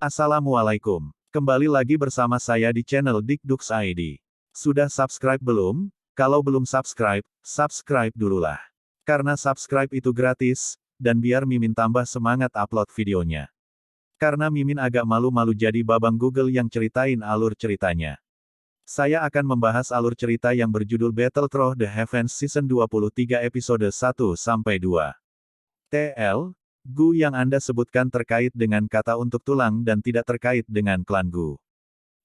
Assalamualaikum. Kembali lagi bersama saya di channel Dikdux ID. Sudah subscribe belum? Kalau belum subscribe, subscribe dululah. Karena subscribe itu gratis, dan biar Mimin tambah semangat upload videonya. Karena Mimin agak malu-malu jadi babang Google yang ceritain alur ceritanya. Saya akan membahas alur cerita yang berjudul Battle Through the Heavens Season 23 episode 1-2. TL, Gu yang Anda sebutkan terkait dengan kata untuk tulang dan tidak terkait dengan klan Gu.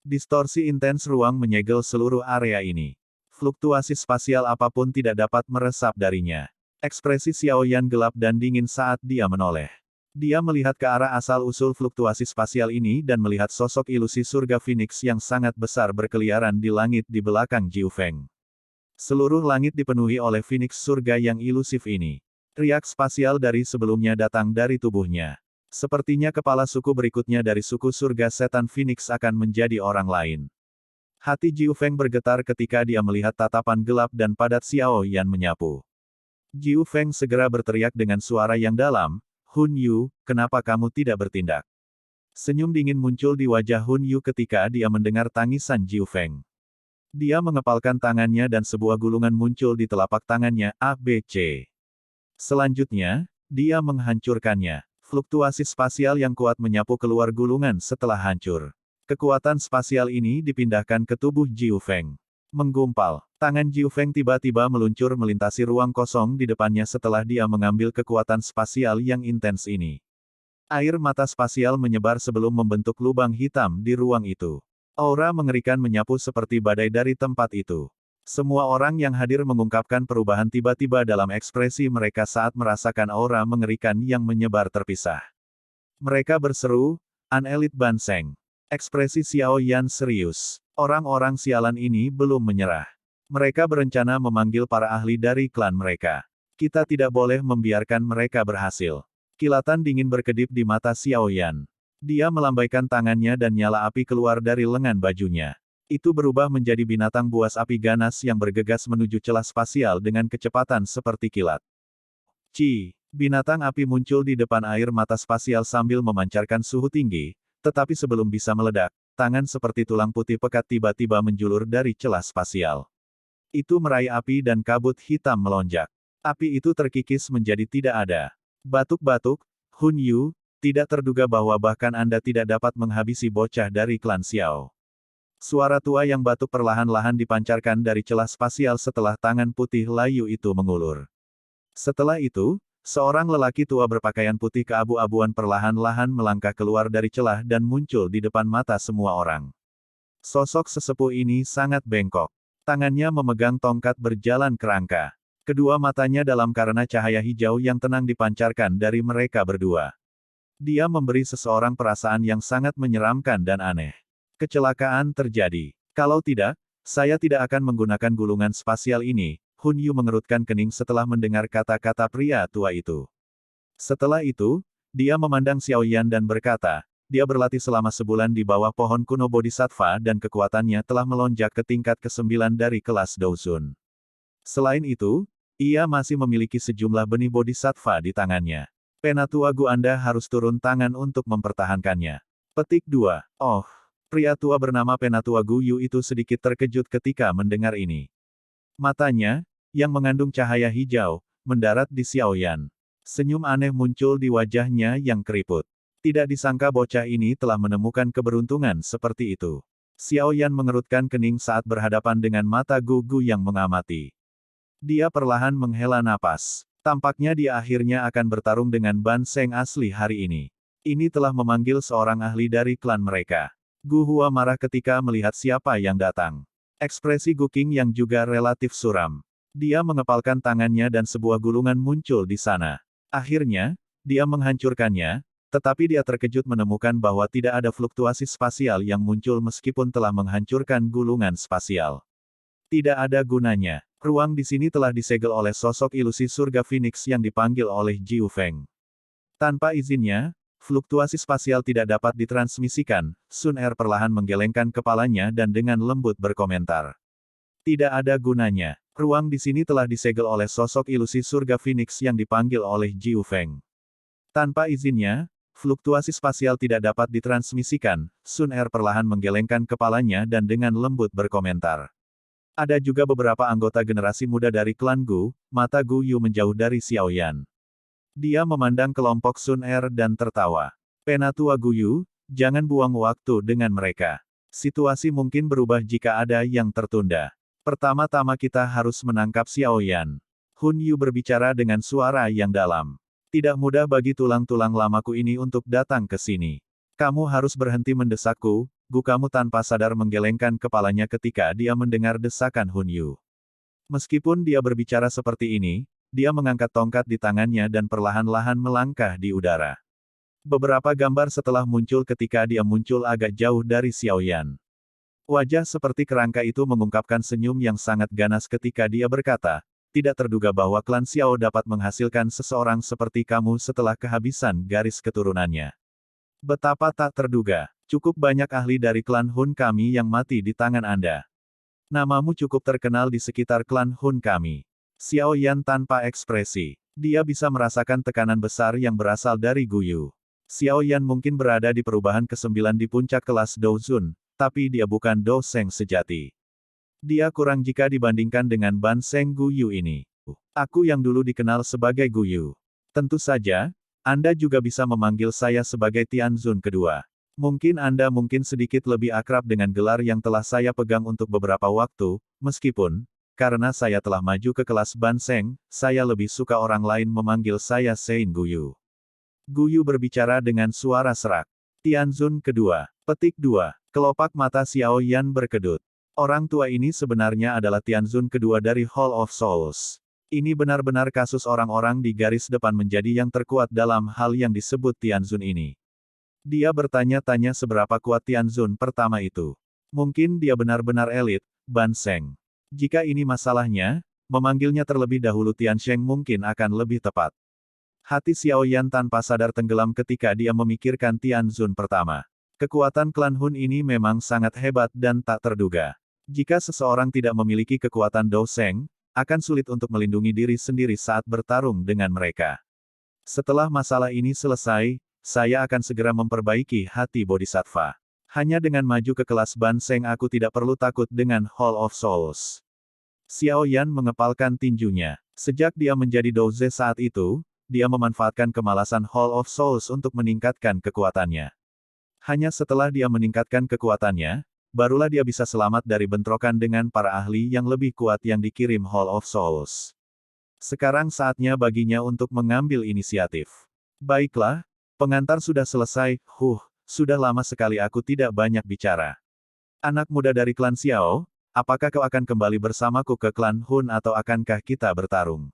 Distorsi intens ruang menyegel seluruh area ini. Fluktuasi spasial apapun tidak dapat meresap darinya. Ekspresi Xiaoyan gelap dan dingin saat dia menoleh. Dia melihat ke arah asal-usul fluktuasi spasial ini dan melihat sosok ilusi surga Phoenix yang sangat besar berkeliaran di langit di belakang Jiu Feng. Seluruh langit dipenuhi oleh Phoenix surga yang ilusif ini. Riak spasial dari sebelumnya datang dari tubuhnya. Sepertinya kepala suku berikutnya dari suku surga setan Phoenix akan menjadi orang lain. Hati Jiu Feng bergetar ketika dia melihat tatapan gelap dan padat Xiao Yan menyapu. Jiu Feng segera berteriak dengan suara yang dalam, "Hun Yu, kenapa kamu tidak bertindak?" Senyum dingin muncul di wajah Hun Yu ketika dia mendengar tangisan Jiu Feng. Dia mengepalkan tangannya dan sebuah gulungan muncul di telapak tangannya, ABC. Selanjutnya, dia menghancurkannya. Fluktuasi spasial yang kuat menyapu keluar gulungan setelah hancur. Kekuatan spasial ini dipindahkan ke tubuh Jiu Feng. Menggumpal, tangan Jiu Feng tiba-tiba meluncur melintasi ruang kosong di depannya setelah dia mengambil kekuatan spasial yang intens ini. Air mata spasial menyebar sebelum membentuk lubang hitam di ruang itu. Aura mengerikan menyapu seperti badai dari tempat itu. Semua orang yang hadir mengungkapkan perubahan tiba-tiba dalam ekspresi mereka saat merasakan aura mengerikan yang menyebar terpisah. Mereka berseru, "An Elite Banseng." Ekspresi Xiao Yan serius. Orang-orang sialan ini belum menyerah. Mereka berencana memanggil para ahli dari klan mereka. Kita tidak boleh membiarkan mereka berhasil. Kilatan dingin berkedip di mata Xiao Yan. Dia melambaikan tangannya dan nyala api keluar dari lengan bajunya. Itu berubah menjadi binatang buas api ganas yang bergegas menuju celah spasial dengan kecepatan seperti kilat. Binatang api muncul di depan air mata spasial sambil memancarkan suhu tinggi, tetapi sebelum bisa meledak, tangan seperti tulang putih pekat tiba-tiba menjulur dari celah spasial. Itu meraih api dan kabut hitam melonjak. Api itu terkikis menjadi tidak ada. Batuk-batuk, Hun Yu, tidak terduga bahwa bahkan Anda tidak dapat menghabisi bocah dari klan Xiao. Suara tua yang batuk perlahan-lahan dipancarkan dari celah spasial setelah tangan putih layu itu mengulur. Setelah itu, seorang lelaki tua berpakaian putih keabu-abuan perlahan-lahan melangkah keluar dari celah dan muncul di depan mata semua orang. Sosok sesepuh ini sangat bengkok. Tangannya memegang tongkat berjalan kerangka. Kedua matanya dalam karena cahaya hijau yang tenang dipancarkan dari mereka berdua. Dia memberi seseorang perasaan yang sangat menyeramkan dan aneh. Kecelakaan terjadi. Kalau tidak, saya tidak akan menggunakan gulungan spasial ini. Hun Yu mengerutkan kening setelah mendengar kata-kata pria tua itu. Setelah itu, dia memandang Xiao Yan dan berkata, dia berlatih selama sebulan di bawah pohon kuno Bodhisattva dan kekuatannya telah melonjak ke tingkat ke-9 dari kelas Douzun. Selain itu, ia masih memiliki sejumlah benih Bodhisattva di tangannya. Penatua Gu Anda harus turun tangan untuk mempertahankannya. Petik 2. Oh. Pria tua bernama Penatua Gu Yu itu sedikit terkejut ketika mendengar ini. Matanya, yang mengandung cahaya hijau, mendarat di Xiao Yan. Senyum aneh muncul di wajahnya yang keriput. Tidak disangka bocah ini telah menemukan keberuntungan seperti itu. Xiao Yan mengerutkan kening saat berhadapan dengan mata Gu Gu yang mengamati. Dia perlahan menghela napas. Tampaknya dia akhirnya akan bertarung dengan Ban Seng asli hari ini. Ini telah memanggil seorang ahli dari klan mereka. Gu Hua marah ketika melihat siapa yang datang. Ekspresi Gu Qing yang juga relatif suram. Dia mengepalkan tangannya dan sebuah gulungan muncul di sana. Akhirnya, dia menghancurkannya, tetapi dia terkejut menemukan bahwa tidak ada fluktuasi spasial yang muncul meskipun telah menghancurkan gulungan spasial. Tidak ada gunanya. Ruang di sini telah disegel oleh sosok ilusi surga Phoenix yang dipanggil oleh Jiu Feng. Tanpa izinnya, fluktuasi spasial tidak dapat ditransmisikan. Sun Er perlahan menggelengkan kepalanya dan dengan lembut berkomentar. Tidak ada gunanya. Ruang di sini telah disegel oleh sosok ilusi surga Phoenix yang dipanggil oleh Jiu Feng. Tanpa izinnya, Fluktuasi spasial tidak dapat ditransmisikan, Sun Er perlahan menggelengkan kepalanya dan dengan lembut berkomentar. Ada juga beberapa anggota generasi muda dari klan Gu, mata Gu Yu menjauh dari Xiao Yan. Dia memandang kelompok Sun Er dan tertawa. Penatua Gu Yu, jangan buang waktu dengan mereka. Situasi mungkin berubah jika ada yang tertunda. Pertama-tama kita harus menangkap Xiao Yan. Hun Yu berbicara dengan suara yang dalam. Tidak mudah bagi tulang-tulang lamaku ini untuk datang ke sini. Kamu harus berhenti mendesakku, Gu kamu tanpa sadar menggelengkan kepalanya ketika dia mendengar desakan Hun Yu. Meskipun dia berbicara seperti ini, dia mengangkat tongkat di tangannya dan perlahan-lahan melangkah di udara. Beberapa gambar setelah muncul ketika dia muncul agak jauh dari Xiao Yan. Wajah seperti kerangka itu mengungkapkan senyum yang sangat ganas ketika dia berkata, tidak terduga bahwa klan Xiao dapat menghasilkan seseorang seperti kamu setelah kehabisan garis keturunannya. Betapa tak terduga, cukup banyak ahli dari klan Hun kami yang mati di tangan Anda. Namamu cukup terkenal di sekitar klan Hun kami. Xiao Yan tanpa ekspresi. Dia bisa merasakan tekanan besar yang berasal dari Gu Yu. Xiao Yan mungkin berada di perubahan ke-9 di puncak kelas Dou Zun, tapi dia bukan Dou Sheng sejati. Dia kurang jika dibandingkan dengan Ban Sheng Gu Yu ini. Aku yang dulu dikenal sebagai Gu Yu. Tentu saja, Anda juga bisa memanggil saya sebagai Tianzun kedua. Mungkin Anda mungkin sedikit lebih akrab dengan gelar yang telah saya pegang untuk beberapa waktu, meskipun, karena saya telah maju ke kelas Ban Sheng, saya lebih suka orang lain memanggil saya Sein Gu Yu. Gu Yu berbicara dengan suara serak. Tianzun kedua. Petik 2. Kelopak mata Xiao Yan berkedut. Orang tua ini sebenarnya adalah Tianzun kedua dari Hall of Souls. Ini benar-benar kasus orang-orang di garis depan menjadi yang terkuat dalam hal yang disebut Tianzun ini. Dia bertanya-tanya seberapa kuat Tianzun pertama itu. Mungkin dia benar-benar elit, Ban Sheng. Jika ini masalahnya, memanggilnya terlebih dahulu Tian Sheng mungkin akan lebih tepat. Hati Xiao Yan tanpa sadar tenggelam ketika dia memikirkan Tianzun pertama. Kekuatan klan Hun ini memang sangat hebat dan tak terduga. Jika seseorang tidak memiliki kekuatan Dou Sheng, akan sulit untuk melindungi diri sendiri saat bertarung dengan mereka. Setelah masalah ini selesai, saya akan segera memperbaiki hati Bodhisattva. Hanya dengan maju ke kelas Ban Sheng aku tidak perlu takut dengan Hall of Souls. Xiao Yan mengepalkan tinjunya. Sejak dia menjadi Douze saat itu, dia memanfaatkan kemalasan Hall of Souls untuk meningkatkan kekuatannya. Hanya setelah dia meningkatkan kekuatannya, barulah dia bisa selamat dari bentrokan dengan para ahli yang lebih kuat yang dikirim Hall of Souls. Sekarang saatnya baginya untuk mengambil inisiatif. Baiklah, pengantar sudah selesai, sudah lama sekali aku tidak banyak bicara. Anak muda dari klan Xiao, apakah kau akan kembali bersamaku ke klan Hun atau akankah kita bertarung?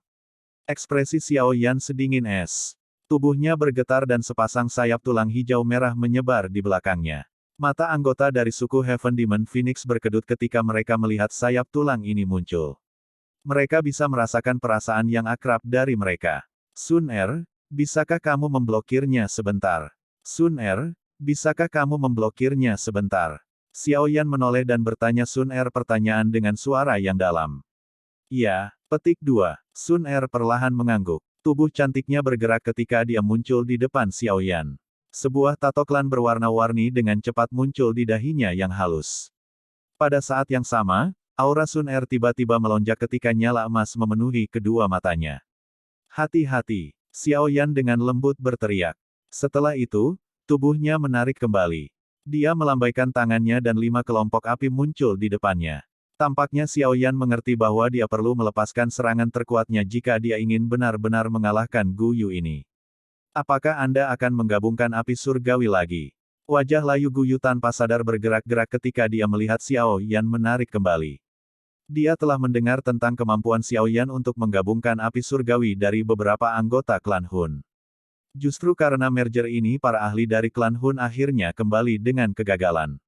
Ekspresi Xiao Yan sedingin es. Tubuhnya bergetar dan sepasang sayap tulang hijau merah menyebar di belakangnya. Mata anggota dari suku Heaven Demon Phoenix berkedut ketika mereka melihat sayap tulang ini muncul. Mereka bisa merasakan perasaan yang akrab dari mereka. Sun Er, bisakah kamu memblokirnya sebentar? Sun Er, bisakah kamu memblokirnya sebentar? Xiao Yan menoleh dan bertanya Sun Er pertanyaan dengan suara yang dalam. Ya, petik 2. Sun Er perlahan mengangguk. Tubuh cantiknya bergerak ketika dia muncul di depan Xiao Yan. Sebuah tato klan berwarna-warni dengan cepat muncul di dahinya yang halus. Pada saat yang sama, aura Sun Er tiba-tiba melonjak ketika nyala emas memenuhi kedua matanya. Hati-hati, Xiao Yan dengan lembut berteriak. Setelah itu, tubuhnya menarik kembali. Dia melambaikan tangannya dan 5 kelompok api muncul di depannya. Tampaknya Xiao Yan mengerti bahwa dia perlu melepaskan serangan terkuatnya jika dia ingin benar-benar mengalahkan Gu Yu ini. Apakah Anda akan menggabungkan api surgawi lagi? Wajah layu Gu Yu tanpa sadar bergerak-gerak ketika dia melihat Xiao Yan menarik kembali. Dia telah mendengar tentang kemampuan Xiao Yan untuk menggabungkan api surgawi dari beberapa anggota klan Hun. Justru karena merger ini para ahli dari klan Hun akhirnya kembali dengan kegagalan.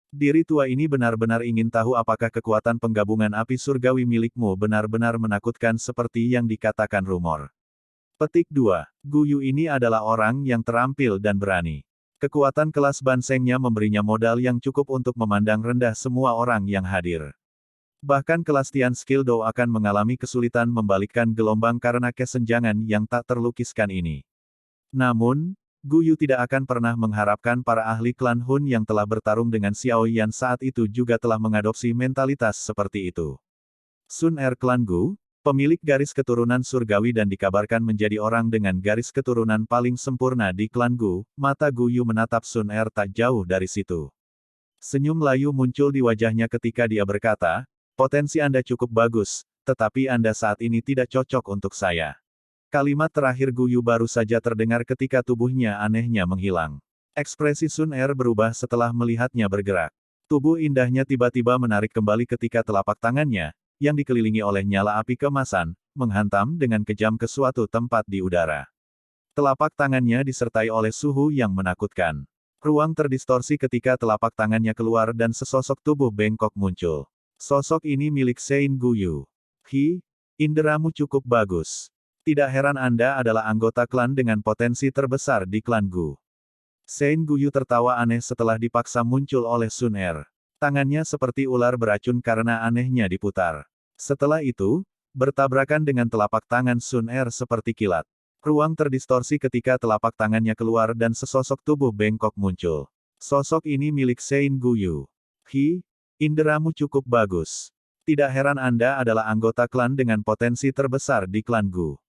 Diri tua ini benar-benar ingin tahu apakah kekuatan penggabungan api surgawi milikmu benar-benar menakutkan seperti yang dikatakan rumor. Petik 2. Gu Yu ini adalah orang yang terampil dan berani. Kekuatan kelas Ban Sheng-nya memberinya modal yang cukup untuk memandang rendah semua orang yang hadir. Bahkan kelas Tian Skill Do akan mengalami kesulitan membalikkan gelombang karena kesenjangan yang tak terlukiskan ini. Namun, Gu Yu tidak akan pernah mengharapkan para ahli klan Hun yang telah bertarung dengan Xiao Yan saat itu juga telah mengadopsi mentalitas seperti itu. Sun Er klan Gu, pemilik garis keturunan surgawi dan dikabarkan menjadi orang dengan garis keturunan paling sempurna di klan Gu, mata Gu Yu menatap Sun Er tak jauh dari situ. Senyum layu muncul di wajahnya ketika dia berkata, potensi Anda cukup bagus, tetapi Anda saat ini tidak cocok untuk saya. Kalimat terakhir Gu Yu baru saja terdengar ketika tubuhnya anehnya menghilang. Ekspresi Sun Er berubah setelah melihatnya bergerak. Tubuh indahnya tiba-tiba menarik kembali ketika telapak tangannya, yang dikelilingi oleh nyala api keemasan, menghantam dengan kejam ke suatu tempat di udara. Telapak tangannya disertai oleh suhu yang menakutkan. Ruang terdistorsi ketika telapak tangannya keluar dan sesosok tubuh bengkok muncul. Sosok ini milik Sein Gu Yu. Hi, inderamu cukup bagus. Tidak heran Anda adalah anggota klan dengan potensi terbesar di klan Gu. Sein Gu Yu tertawa aneh setelah dipaksa muncul oleh Sun Er. Tangannya seperti ular beracun karena anehnya diputar. Setelah itu, bertabrakan dengan telapak tangan Sun Er seperti kilat. Ruang terdistorsi ketika telapak tangannya keluar dan sesosok tubuh bengkok muncul. Sosok ini milik Sein Gu Yu. Hi, inderamu cukup bagus. Tidak heran Anda adalah anggota klan dengan potensi terbesar di klan Gu.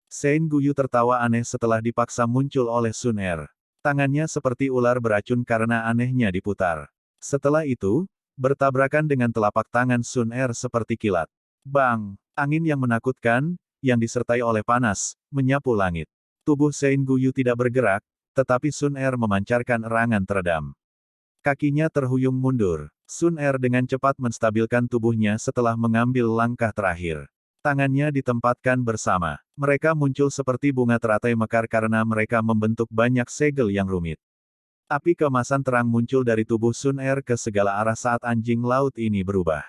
Sein Gu Yu tertawa aneh setelah dipaksa muncul oleh Sun Er. Tangannya seperti ular beracun karena anehnya diputar. Setelah itu, bertabrakan dengan telapak tangan Sun Er seperti kilat. Bang! Angin yang menakutkan, yang disertai oleh panas, menyapu langit. Tubuh Sein Gu Yu tidak bergerak, tetapi Sun Er memancarkan erangan teredam. Kakinya terhuyung mundur. Sun Er dengan cepat menstabilkan tubuhnya setelah mengambil langkah terakhir. Tangannya ditempatkan bersama. Mereka muncul seperti bunga teratai mekar karena mereka membentuk banyak segel yang rumit. Api keemasan terang muncul dari tubuh Sun Er ke segala arah saat anjing laut ini berubah.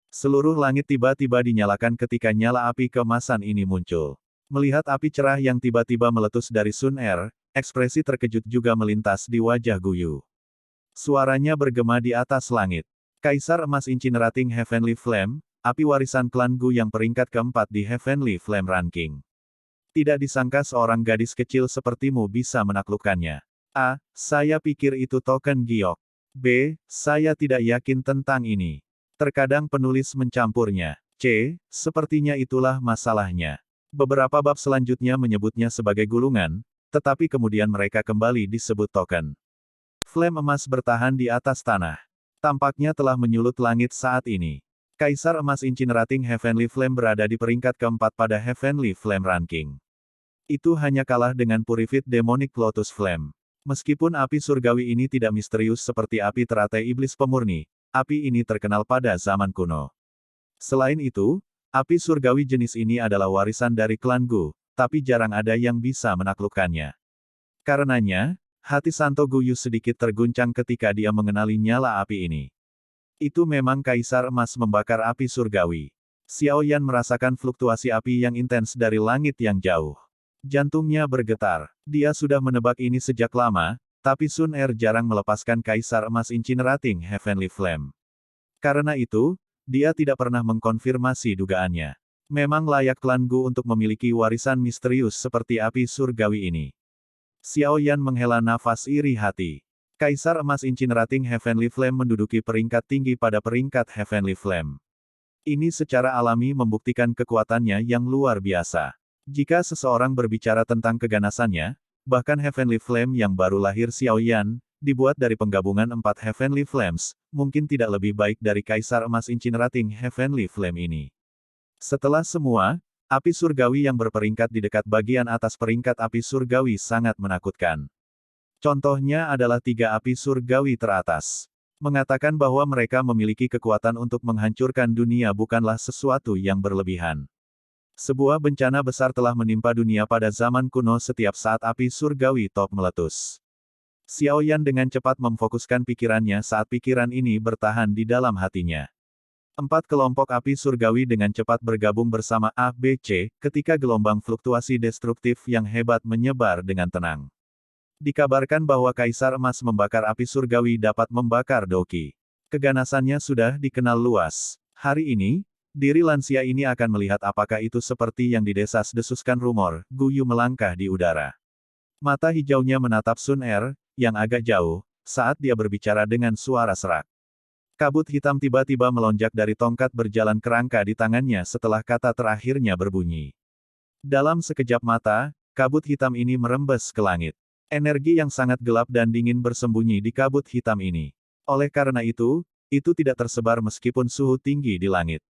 Seluruh langit tiba-tiba dinyalakan ketika nyala api keemasan ini muncul. Melihat api cerah yang tiba-tiba meletus dari Sun Er, ekspresi terkejut juga melintas di wajah Gu Yu. Suaranya bergema di atas langit. Kaisar Emas Incinerating Heavenly Flame, api warisan klan Gu yang peringkat keempat di Heavenly Flame Ranking. Tidak disangka seorang gadis kecil sepertimu bisa menaklukkannya. A. Saya pikir itu token giok. B. Saya tidak yakin tentang ini. Terkadang penulis mencampurnya. C. Sepertinya itulah masalahnya. Beberapa bab selanjutnya menyebutnya sebagai gulungan, tetapi kemudian mereka kembali disebut token. Flame emas bertahan di atas tanah. Tampaknya telah menyulut langit saat ini. Kaisar Emas Incinerating Heavenly Flame berada di peringkat keempat pada Heavenly Flame Ranking. Itu hanya kalah dengan Purified Demonic Lotus Flame. Meskipun api surgawi ini tidak misterius seperti api teratai iblis pemurni, api ini terkenal pada zaman kuno. Selain itu, api surgawi jenis ini adalah warisan dari klan Gu, tapi jarang ada yang bisa menaklukkannya. Karenanya, hati Santo Gu Yu sedikit terguncang ketika dia mengenali nyala api ini. Itu memang Kaisar Emas membakar api surgawi. Xiao Yan merasakan fluktuasi api yang intens dari langit yang jauh. Jantungnya bergetar. Dia sudah menebak ini sejak lama, tapi Sun Er jarang melepaskan Kaisar Emas Incinerating Heavenly Flame. Karena itu, dia tidak pernah mengkonfirmasi dugaannya. Memang layak klan Gu untuk memiliki warisan misterius seperti api surgawi ini. Xiao Yan menghela nafas iri hati. Kaisar Emas Incinerating Heavenly Flame menduduki peringkat tinggi pada peringkat Heavenly Flame. Ini secara alami membuktikan kekuatannya yang luar biasa. Jika seseorang berbicara tentang keganasannya, bahkan Heavenly Flame yang baru lahir Xiao Yan, dibuat dari penggabungan 4 Heavenly Flames, mungkin tidak lebih baik dari Kaisar Emas Incinerating Heavenly Flame ini. Setelah semua, api surgawi yang berperingkat di dekat bagian atas peringkat api surgawi sangat menakutkan. Contohnya adalah 3 api surgawi teratas. Mengatakan bahwa mereka memiliki kekuatan untuk menghancurkan dunia bukanlah sesuatu yang berlebihan. Sebuah bencana besar telah menimpa dunia pada zaman kuno setiap saat api surgawi top meletus. Xiao Yan dengan cepat memfokuskan pikirannya saat pikiran ini bertahan di dalam hatinya. 4 kelompok api surgawi dengan cepat bergabung bersama A, B, C, ketika gelombang fluktuasi destruktif yang hebat menyebar dengan tenang. Dikabarkan bahwa Kaisar Emas membakar api surgawi dapat membakar Doki. Keganasannya sudah dikenal luas. Hari ini, diri lansia ini akan melihat apakah itu seperti yang didesas-desuskan rumor. Gu Yu melangkah di udara. Mata hijaunya menatap Sun Er, yang agak jauh, saat dia berbicara dengan suara serak. Kabut hitam tiba-tiba melonjak dari tongkat berjalan kerangka di tangannya setelah kata terakhirnya berbunyi. Dalam sekejap mata, kabut hitam ini merembes ke langit. Energi yang sangat gelap dan dingin bersembunyi di kabut hitam ini. Oleh karena itu tidak tersebar meskipun suhu tinggi di langit.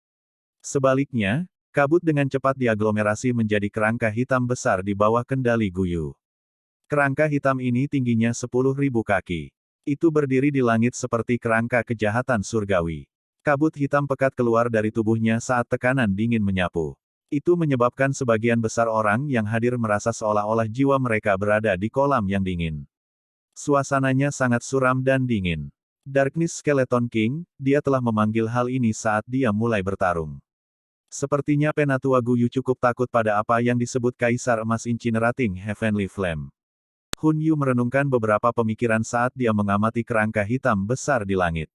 Sebaliknya, kabut dengan cepat diaglomerasi menjadi kerangka hitam besar di bawah kendali Guyu. Kerangka hitam ini tingginya 10.000 kaki. Itu berdiri di langit seperti kerangka kejahatan surgawi. Kabut hitam pekat keluar dari tubuhnya saat tekanan dingin menyapu. Itu menyebabkan sebagian besar orang yang hadir merasa seolah-olah jiwa mereka berada di kolam yang dingin. Suasananya sangat suram dan dingin. Darkness Skeleton King, dia telah memanggil hal ini saat dia mulai bertarung. Sepertinya Penatua Guyu cukup takut pada apa yang disebut Kaisar Emas Incinerating Heavenly Flame. Hun Yu merenungkan beberapa pemikiran saat dia mengamati kerangka hitam besar di langit.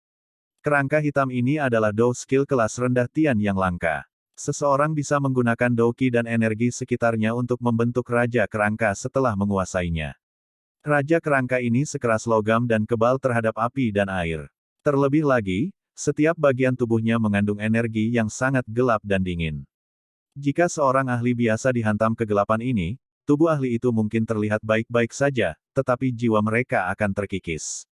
Kerangka hitam ini adalah Dou skill kelas rendah Tian yang langka. Seseorang bisa menggunakan Dou Qi dan energi sekitarnya untuk membentuk Raja Kerangka setelah menguasainya. Raja Kerangka ini sekeras logam dan kebal terhadap api dan air. Terlebih lagi, setiap bagian tubuhnya mengandung energi yang sangat gelap dan dingin. Jika seorang ahli biasa dihantam kegelapan ini, tubuh ahli itu mungkin terlihat baik-baik saja, tetapi jiwa mereka akan terkikis.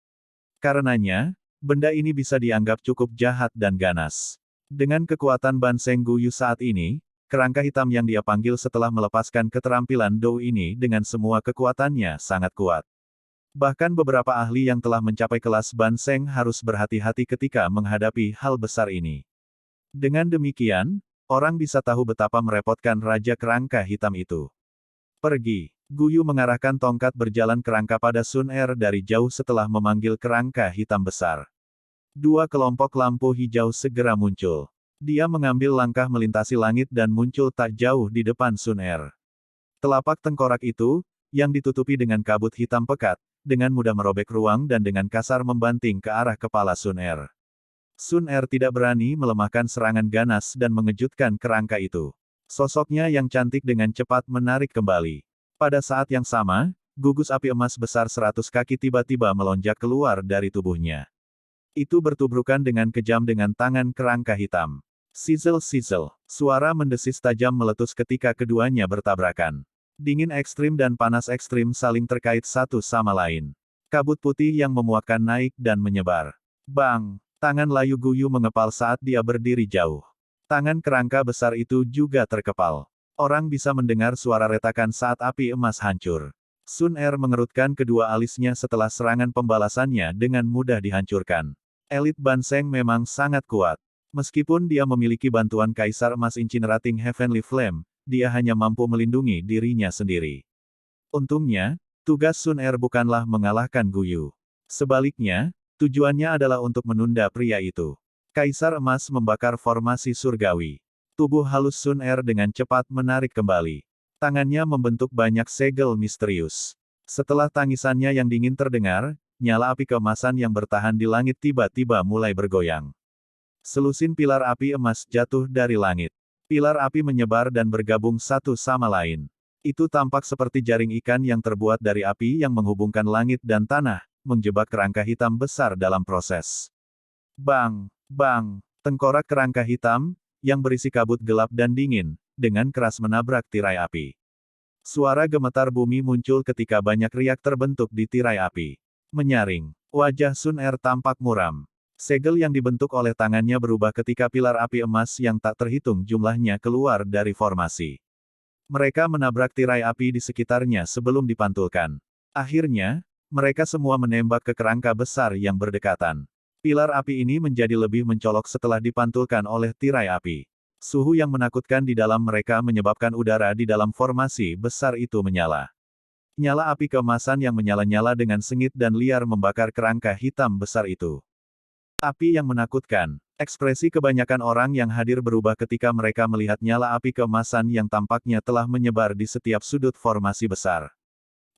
Karenanya, benda ini bisa dianggap cukup jahat dan ganas. Dengan kekuatan Ban Seng Guyu saat ini, kerangka hitam yang dia panggil setelah melepaskan keterampilan Dou ini dengan semua kekuatannya sangat kuat. Bahkan beberapa ahli yang telah mencapai kelas Ban Seng harus berhati-hati ketika menghadapi hal besar ini. Dengan demikian, orang bisa tahu betapa merepotkan Raja Kerangka Hitam itu. Pergi. Guyu mengarahkan tongkat berjalan kerangka pada Sun Er dari jauh setelah memanggil kerangka hitam besar. Dua kelompok lampu hijau segera muncul. Dia mengambil langkah melintasi langit dan muncul tak jauh di depan Sun Er. Telapak tengkorak itu, yang ditutupi dengan kabut hitam pekat, dengan mudah merobek ruang dan dengan kasar membanting ke arah kepala Sun Er. Sun Er tidak berani melemahkan serangan ganas dan mengejutkan kerangka itu. Sosoknya yang cantik dengan cepat menarik kembali. Pada saat yang sama, gugus api emas besar 100 kaki tiba-tiba melonjak keluar dari tubuhnya. Itu bertubrukan dengan kejam dengan tangan kerangka hitam. Sizzle-sizzle. Suara mendesis tajam meletus ketika keduanya bertabrakan. Dingin ekstrim dan panas ekstrim saling terkait satu sama lain. Kabut putih yang memuakkan naik dan menyebar. Bang! Tangan layu Guyu mengepal saat dia berdiri jauh. Tangan kerangka besar itu juga terkepal. Orang bisa mendengar suara retakan saat api emas hancur. Sun Er mengerutkan kedua alisnya setelah serangan pembalasannya dengan mudah dihancurkan. Elit Ban Seng memang sangat kuat. Meskipun dia memiliki bantuan Kaisar Emas Incinerating Heavenly Flame, dia hanya mampu melindungi dirinya sendiri. Untungnya, tugas Sun Er bukanlah mengalahkan Guyu. Sebaliknya, tujuannya adalah untuk menunda pria itu. Kaisar Emas membakar formasi surgawi. Tubuh halus Sun Er dengan cepat menarik kembali. Tangannya membentuk banyak segel misterius. Setelah tangisannya yang dingin terdengar, nyala api keemasan yang bertahan di langit tiba-tiba mulai bergoyang. Selusin pilar api emas jatuh dari langit. Pilar api menyebar dan bergabung satu sama lain. Itu tampak seperti jaring ikan yang terbuat dari api yang menghubungkan langit dan tanah, menjebak kerangka hitam besar dalam proses. Bang! Bang! Tengkorak kerangka hitam, yang berisi kabut gelap dan dingin, dengan keras menabrak tirai api. Suara gemetar bumi muncul ketika banyak riak terbentuk di tirai api. Menyaring. Wajah Sun Er tampak muram. Segel yang dibentuk oleh tangannya berubah ketika pilar api emas yang tak terhitung jumlahnya keluar dari formasi. Mereka menabrak tirai api di sekitarnya sebelum dipantulkan. Akhirnya, mereka semua menembak ke kerangka besar yang berdekatan. Pilar api ini menjadi lebih mencolok setelah dipantulkan oleh tirai api. Suhu yang menakutkan di dalam mereka menyebabkan udara di dalam formasi besar itu menyala. Nyala api keemasan yang menyala-nyala dengan sengit dan liar membakar kerangka hitam besar itu. Api yang menakutkan. Ekspresi kebanyakan orang yang hadir berubah ketika mereka melihat nyala api keemasan yang tampaknya telah menyebar di setiap sudut formasi besar.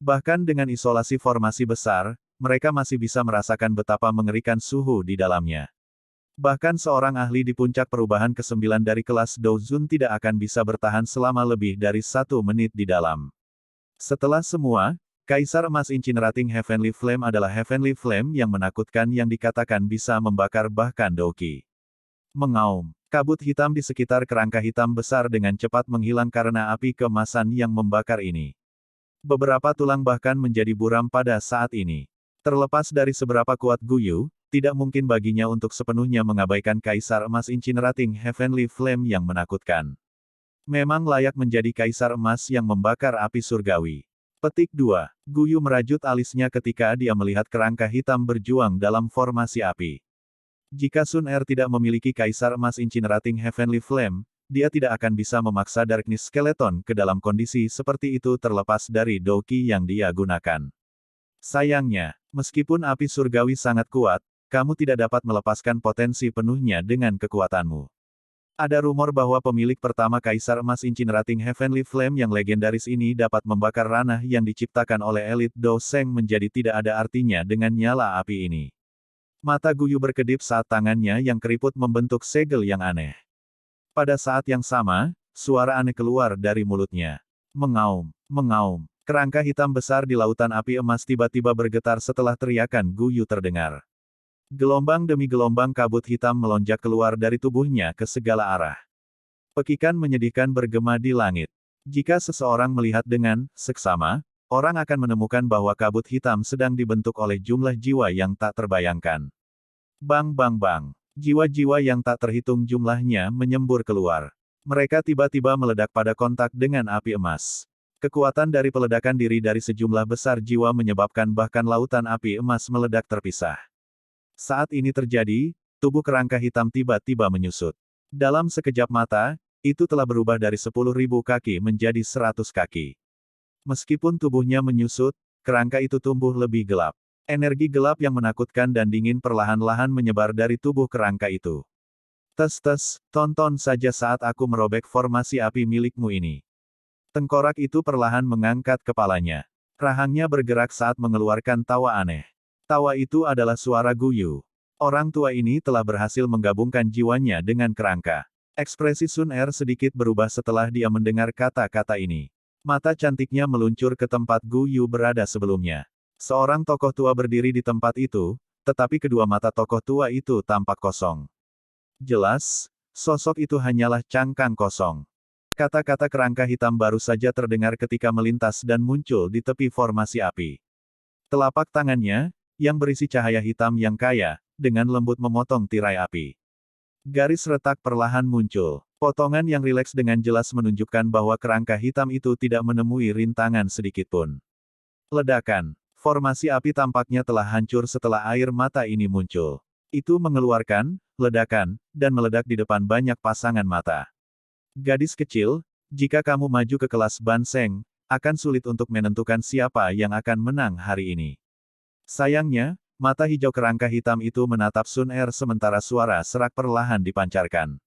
Bahkan dengan isolasi formasi besar, mereka masih bisa merasakan betapa mengerikan suhu di dalamnya. Bahkan seorang ahli di puncak perubahan ke-9 dari kelas Douzun tidak akan bisa bertahan selama lebih dari 1 menit di dalam. Setelah semua, Kaisar Emas Incinerating Heavenly Flame adalah Heavenly Flame yang menakutkan yang dikatakan bisa membakar bahkan Doki. Mengaum. Kabut hitam di sekitar kerangka hitam besar dengan cepat menghilang karena api keemasan yang membakar ini. Beberapa tulang bahkan menjadi buram pada saat ini. Terlepas dari seberapa kuat Guyu, tidak mungkin baginya untuk sepenuhnya mengabaikan Kaisar Emas Incinerating Heavenly Flame yang menakutkan. Memang layak menjadi Kaisar Emas yang membakar api surgawi. Petik 2. Guyu merajut alisnya ketika dia melihat kerangka hitam berjuang dalam formasi api. Jika Sun Er tidak memiliki Kaisar Emas Incinerating Heavenly Flame, dia tidak akan bisa memaksa Darkness Skeleton ke dalam kondisi seperti itu terlepas dari Doki yang dia gunakan. Sayangnya, meskipun api surgawi sangat kuat, kamu tidak dapat melepaskan potensi penuhnya dengan kekuatanmu. Ada rumor bahwa pemilik pertama Kaisar Emas Incinerating Heavenly Flame yang legendaris ini dapat membakar ranah yang diciptakan oleh elit Do Seng menjadi tidak ada artinya dengan nyala api ini. Mata Guyu berkedip saat tangannya yang keriput membentuk segel yang aneh. Pada saat yang sama, suara aneh keluar dari mulutnya. Mengaum, mengaum. Kerangka hitam besar di lautan api emas tiba-tiba bergetar setelah teriakan Guyu terdengar. Gelombang demi gelombang kabut hitam melonjak keluar dari tubuhnya ke segala arah. Pekikan menyedihkan bergema di langit. Jika seseorang melihat dengan seksama, orang akan menemukan bahwa kabut hitam sedang dibentuk oleh jumlah jiwa yang tak terbayangkan. Bang bang bang. Jiwa-jiwa yang tak terhitung jumlahnya menyembur keluar. Mereka tiba-tiba meledak pada kontak dengan api emas. Kekuatan dari peledakan diri dari sejumlah besar jiwa menyebabkan bahkan lautan api emas meledak terpisah. Saat ini terjadi, tubuh kerangka hitam tiba-tiba menyusut. Dalam sekejap mata, itu telah berubah dari 10.000 kaki menjadi 100 kaki. Meskipun tubuhnya menyusut, kerangka itu tumbuh lebih gelap. Energi gelap yang menakutkan dan dingin perlahan-lahan menyebar dari tubuh kerangka itu. Tes, tonton saja saat aku merobek formasi api milikmu ini. Tengkorak itu perlahan mengangkat kepalanya. Rahangnya bergerak saat mengeluarkan tawa aneh. Tawa itu adalah suara Guyu. Orang tua ini telah berhasil menggabungkan jiwanya dengan kerangka. Ekspresi Sun Er sedikit berubah setelah dia mendengar kata-kata ini. Mata cantiknya meluncur ke tempat Guyu berada sebelumnya. Seorang tokoh tua berdiri di tempat itu, tetapi kedua mata tokoh tua itu tampak kosong. Jelas, sosok itu hanyalah cangkang kosong. Kata-kata kerangka hitam baru saja terdengar ketika melintas dan muncul di tepi formasi api. Telapak tangannya, yang berisi cahaya hitam yang kaya, dengan lembut memotong tirai api. Garis retak perlahan muncul. Potongan yang rileks dengan jelas menunjukkan bahwa kerangka hitam itu tidak menemui rintangan sedikitpun. Ledakan. Formasi api tampaknya telah hancur setelah air mata ini muncul. Itu mengeluarkan, ledakan, dan meledak di depan banyak pasangan mata. Gadis kecil, jika kamu maju ke kelas Ban Seng, akan sulit untuk menentukan siapa yang akan menang hari ini. Sayangnya, mata hijau kerangka hitam itu menatap Sun Er sementara suara serak perlahan dipancarkan.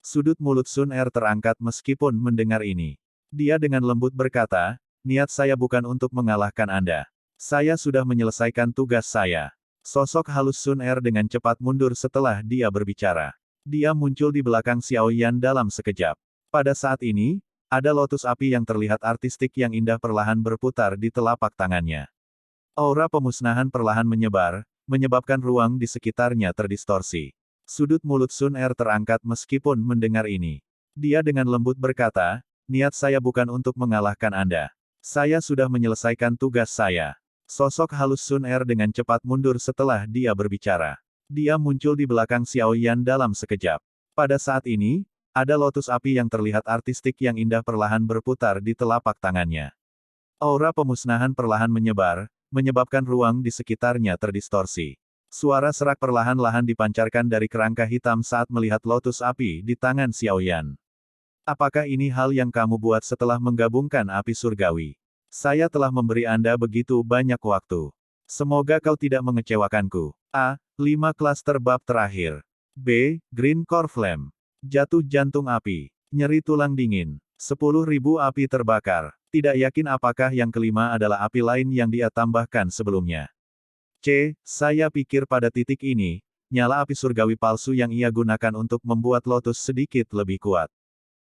Sudut mulut Sun Er terangkat meskipun mendengar ini. Dia dengan lembut berkata, niat saya bukan untuk mengalahkan Anda. Saya sudah menyelesaikan tugas saya. Sosok halus Sun Er dengan cepat mundur setelah dia berbicara. Dia muncul di belakang Xiao Yan dalam sekejap. Pada saat ini, ada lotus api yang terlihat artistik yang indah perlahan berputar di telapak tangannya. Aura pemusnahan perlahan menyebar, menyebabkan ruang di sekitarnya terdistorsi. Sudut mulut Sun Er terangkat meskipun mendengar ini. Dia dengan lembut berkata, niat saya bukan untuk mengalahkan Anda. Saya sudah menyelesaikan tugas saya. Sosok halus Sun Er dengan cepat mundur setelah dia berbicara. Dia muncul di belakang Xiao Yan dalam sekejap. Pada saat ini, ada lotus api yang terlihat artistik yang indah perlahan berputar di telapak tangannya. Aura pemusnahan perlahan menyebar, menyebabkan ruang di sekitarnya terdistorsi. Suara serak perlahan-lahan dipancarkan dari kerangka hitam saat melihat lotus api di tangan Xiao Yan. Apakah ini hal yang kamu buat setelah menggabungkan api surgawi? Saya telah memberi Anda begitu banyak waktu. Semoga kau tidak mengecewakanku. A. 5 klaster bab terakhir. B. Green Core Flame. Jatuh jantung api. Nyeri tulang dingin. 10.000 api terbakar. Tidak yakin apakah yang kelima adalah api lain yang dia tambahkan sebelumnya. C. Saya pikir pada titik ini, nyala api surgawi palsu yang ia gunakan untuk membuat lotus sedikit lebih kuat.